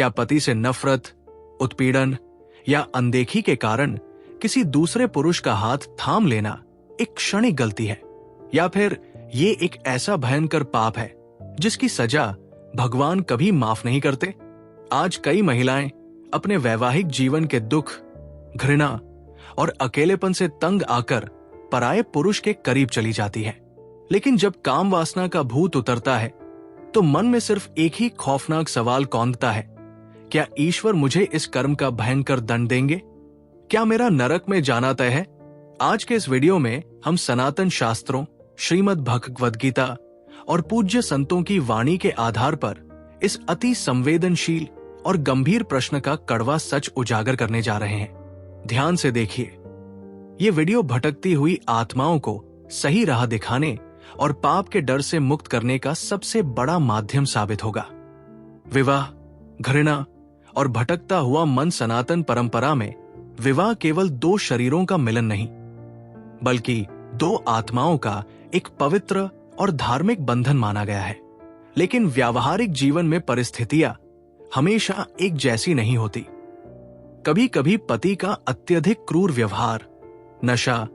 क्या पति से नफरत, उत्पीड़न या अनदेखी के कारण किसी दूसरे पुरुष का हाथ थाम लेना एक क्षणिक गलती है, या फिर ये एक ऐसा भयंकर पाप है जिसकी सजा भगवान कभी माफ नहीं करते? आज कई महिलाएं अपने वैवाहिक जीवन के दुख, घृणा और अकेलेपन से तंग आकर पराये पुरुष के करीब चली जाती है। लेकिन जब काम वासना का भूत उतरता है तो मन में सिर्फ एक ही खौफनाक सवाल कौंधता है, क्या ईश्वर मुझे इस कर्म का भयंकर दंड देंगे? क्या मेरा नरक में जाना तय है? आज के इस वीडियो में हम सनातन शास्त्रों, श्रीमद् भगवद गीता और पूज्य संतों की वाणी के आधार पर इस अति संवेदनशील और गंभीर प्रश्न का कड़वा सच उजागर करने जा रहे हैं। ध्यान से देखिए। ये वीडियो भटकती हुई आत्माओं को सही राह दिखाने और पाप के डर से मुक्त करने का सबसे बड़ा माध्यम साबित होगा। विवाह, घृणा और भटकता हुआ मन सनातन परंपरा में विवाह केवल दो शरीरों का मिलन नहीं, बल्कि दो आत्माओं का एक पवित्र और धार्मिक बंधन माना गया है। लेकिन व्यावहारिक जीवन में परिस्थितियां हमेशा एक जैसी नहीं होती। कभी कभी पति का अत्यधिक क्रूर व्यवहार, नशा,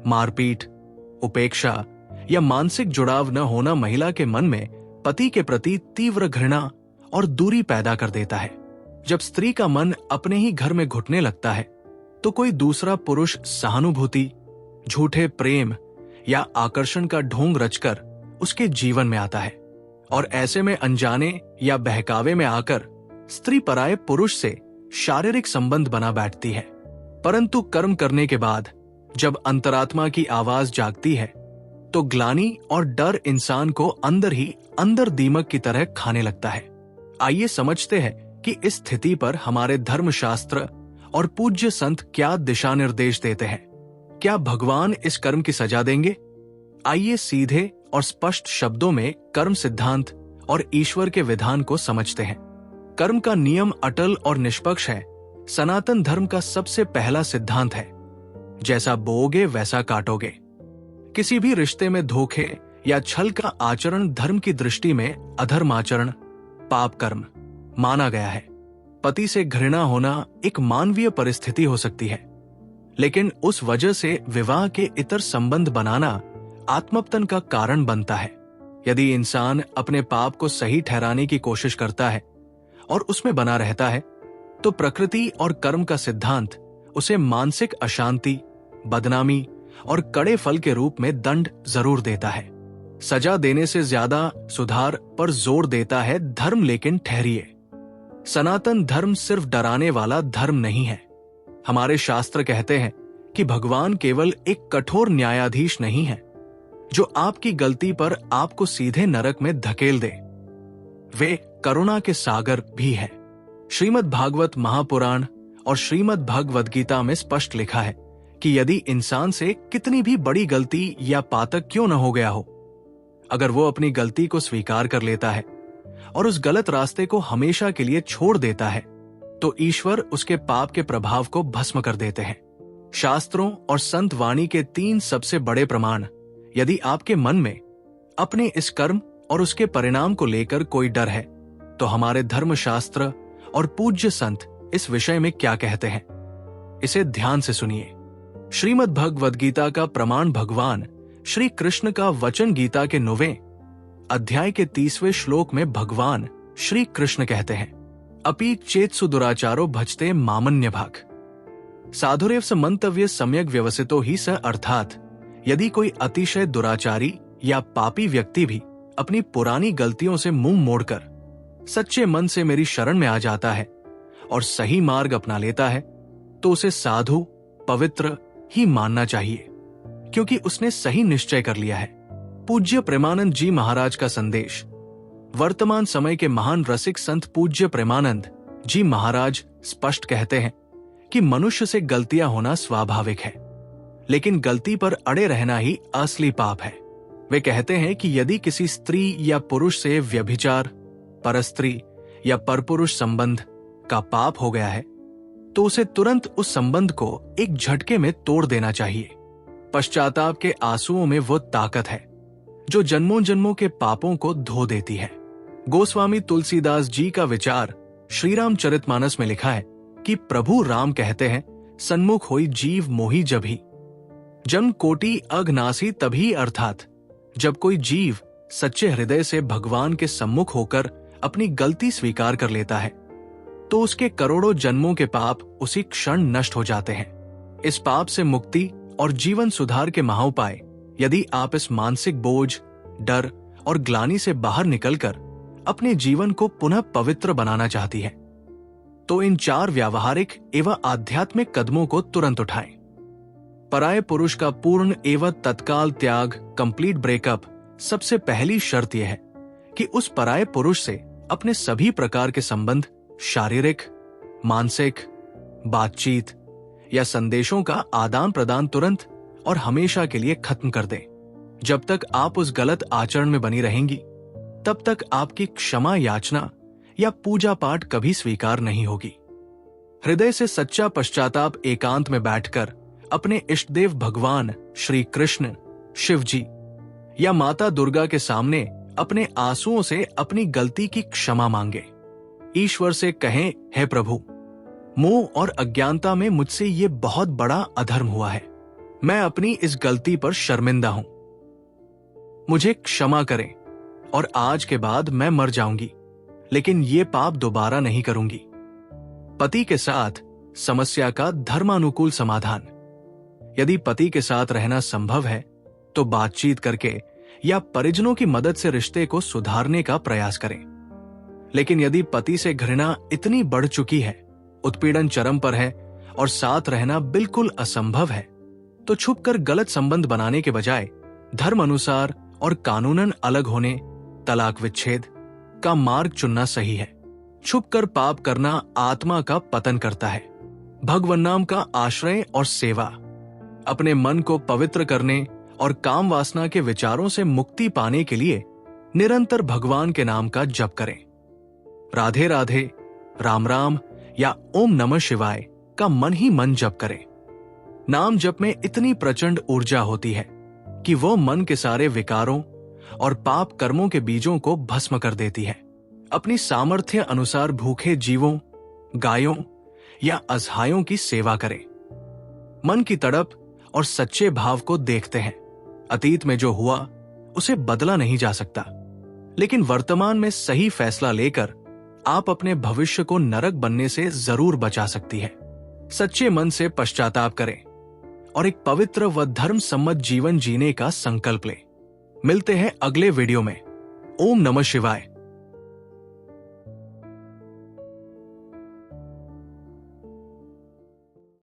मारपीट, उपेक्षा या मानसिक जुड़ाव न होना महिला के मन में पति के प्रति तीव्र घृणा और दूरी पैदा कर देता है। जब स्त्री का मन अपने ही घर में घुटने लगता है तो कोई दूसरा पुरुष सहानुभूति, झूठे प्रेम या आकर्षण का ढोंग रचकर उसके जीवन में आता है, और ऐसे में अनजाने या बहकावे में आकर स्त्री पराये पुरुष से शारीरिक संबंध बना बैठती है। परंतु कर्म करने के बाद जब अंतरात्मा की आवाज जागती है तो ग्लानि और डर इंसान को अंदर ही अंदर दीमक की तरह खाने लगता है। आइए समझते हैं कि इस स्थिति पर हमारे धर्मशास्त्र और पूज्य संत क्या दिशा निर्देश देते हैं। क्या भगवान इस कर्म की सजा देंगे? आइए सीधे और स्पष्ट शब्दों में कर्म सिद्धांत और ईश्वर के विधान को समझते हैं। कर्म का नियम अटल और निष्पक्ष है। सनातन धर्म का सबसे पहला सिद्धांत है, जैसा बोओगे वैसा काटोगे। किसी भी रिश्ते में धोखे या छल का आचरण धर्म की दृष्टि में अधर्माचरण, पाप कर्म माना गया है। पति से घृणा होना एक मानवीय परिस्थिति हो सकती है, लेकिन उस वजह से विवाह के इतर संबंध बनाना आत्मपतन का कारण बनता है। यदि इंसान अपने पाप को सही ठहराने की कोशिश करता है और उसमें बना रहता है तो प्रकृति और कर्म का सिद्धांत उसे मानसिक अशांति, बदनामी और कड़े फल के रूप में दंड जरूर देता है। सजा देने से ज्यादा सुधार पर जोर देता है धर्म। लेकिन ठहरिए, सनातन धर्म सिर्फ डराने वाला धर्म नहीं है। हमारे शास्त्र कहते हैं कि भगवान केवल एक कठोर न्यायाधीश नहीं है जो आपकी गलती पर आपको सीधे नरक में धकेल दे। वे करुणा के सागर भी है। श्रीमद् भागवत महापुराण और श्रीमद् भगवद गीता में स्पष्ट लिखा है कि यदि इंसान से कितनी भी बड़ी गलती या पातक क्यों न हो गया हो, अगर वो अपनी गलती को स्वीकार कर लेता है और उस गलत रास्ते को हमेशा के लिए छोड़ देता है तो ईश्वर उसके पाप के प्रभाव को भस्म कर देते हैं। शास्त्रों और संत वाणी के तीन सबसे बड़े प्रमाण। यदि आपके मन में अपने इस कर्म और उसके परिणाम को लेकर कोई डर है तो हमारे धर्मशास्त्र और पूज्य संत इस विषय में क्या कहते हैं, इसे ध्यान से सुनिए। श्रीमद् भगवद गीता का प्रमाण भगवान श्री कृष्ण का वचन गीता के 9वें अध्याय के 30वें श्लोक में भगवान श्री कृष्ण कहते हैं, अपि चेत्सु दुराचारो भजते मामन्य भाग साधुरेव स मंतव्य सम्यक व्यवसितो ही स। अर्थात यदि कोई अतिशय दुराचारी या पापी व्यक्ति भी अपनी पुरानी गलतियों से मुंह मोड़कर सच्चे मन से मेरी शरण में आ जाता है और सही मार्ग अपना लेता है तो उसे साधु, पवित्र ही मानना चाहिए, क्योंकि उसने सही निश्चय कर लिया है। पूज्य प्रेमानंद जी महाराज का संदेश। वर्तमान समय के महान रसिक संत पूज्य प्रेमानंद जी महाराज स्पष्ट कहते हैं कि मनुष्य से गलतियां होना स्वाभाविक है, लेकिन गलती पर अड़े रहना ही असली पाप है। वे कहते हैं कि यदि किसी स्त्री या पुरुष से व्यभिचार, परस्त्री या परपुरुष संबंध का पाप हो गया है तो उसे तुरंत उस संबंध को एक झटके में तोड़ देना चाहिए। पश्चाताप के आंसुओं में वो ताकत है जो जन्मों जन्मों के पापों को धो देती है। गोस्वामी तुलसीदास जी का विचार श्री रामचरितमानस में लिखा है कि प्रभु राम कहते हैं, सन्मुख होई जीव मोही जभी, जन्म कोटि अघनासी तभी, अर्थात जब कोई जीव सच्चे हृदय से भगवान के सम्मुख होकर अपनी गलती स्वीकार कर लेता है तो उसके करोड़ों जन्मों के पाप उसी क्षण नष्ट हो जाते हैं। इस पाप से मुक्ति और जीवन सुधार के महाउपाय यदि आप इस मानसिक बोझ, डर और ग्लानि से बाहर निकलकर अपने जीवन को पुनः पवित्र बनाना चाहती है तो इन 4 व्यावहारिक एवं आध्यात्मिक कदमों को तुरंत उठाएं। पराये पुरुष का पूर्ण एवं तत्काल त्याग, कंप्लीट ब्रेकअप, सबसे पहली शर्त यह है कि उस पराये पुरुष से अपने सभी प्रकार के संबंध, शारीरिक, मानसिक, बातचीत या संदेशों का आदान प्रदान तुरंत और हमेशा के लिए खत्म कर दें। जब तक आप उस गलत आचरण में बनी रहेंगी तब तक आपकी क्षमा याचना या पूजा पाठ कभी स्वीकार नहीं होगी। हृदय से सच्चा पश्चाताप एकांत में बैठकर अपने इष्टदेव भगवान श्री कृष्ण, शिव जी या माता दुर्गा के सामने अपने आंसुओं से अपनी गलती की क्षमा मांगे। ईश्वर से कहें, हे प्रभु, मोह और अज्ञानता में मुझसे ये बहुत बड़ा अधर्म हुआ है। मैं अपनी इस गलती पर शर्मिंदा हूं। मुझे क्षमा करें और आज के बाद मैं मर जाऊंगी, लेकिन ये पाप दोबारा नहीं करूंगी। पति के साथ समस्या का धर्मानुकूल समाधान। यदि पति के साथ रहना संभव है तो बातचीत करके या परिजनों की मदद से रिश्ते को सुधारने का प्रयास करें। लेकिन यदि पति से घृणा इतनी बढ़ चुकी है, उत्पीड़न चरम पर है और साथ रहना बिल्कुल असंभव है, तो छुपकर गलत संबंध बनाने के बजाय धर्म अनुसार और कानूनन अलग होने, तलाक विच्छेद का मार्ग चुनना सही है। छुपकर पाप करना आत्मा का पतन करता है। भगवान नाम का आश्रय और सेवा, अपने मन को पवित्र करने और काम वासना के विचारों से मुक्ति पाने के लिए निरंतर भगवान के नाम का जप करें। राधे राधे, राम राम या ओम नमः शिवाय का मन ही मन जप करें। नाम जप में इतनी प्रचंड ऊर्जा होती है कि वो मन के सारे विकारों और पाप कर्मों के बीजों को भस्म कर देती है। अपनी सामर्थ्य अनुसार भूखे जीवों, गायों या असहायों की सेवा करें। मन की तड़प और सच्चे भाव को देखते हैं। अतीत में जो हुआ उसे बदला नहीं जा सकता, लेकिन वर्तमान में सही फैसला लेकर आप अपने भविष्य को नरक बनने से जरूर बचा सकती है। सच्चे मन से पश्चाताप करें और एक पवित्र व धर्म सम्मत जीवन जीने का संकल्प लें। मिलते हैं अगले वीडियो में। ओम नमः शिवाय।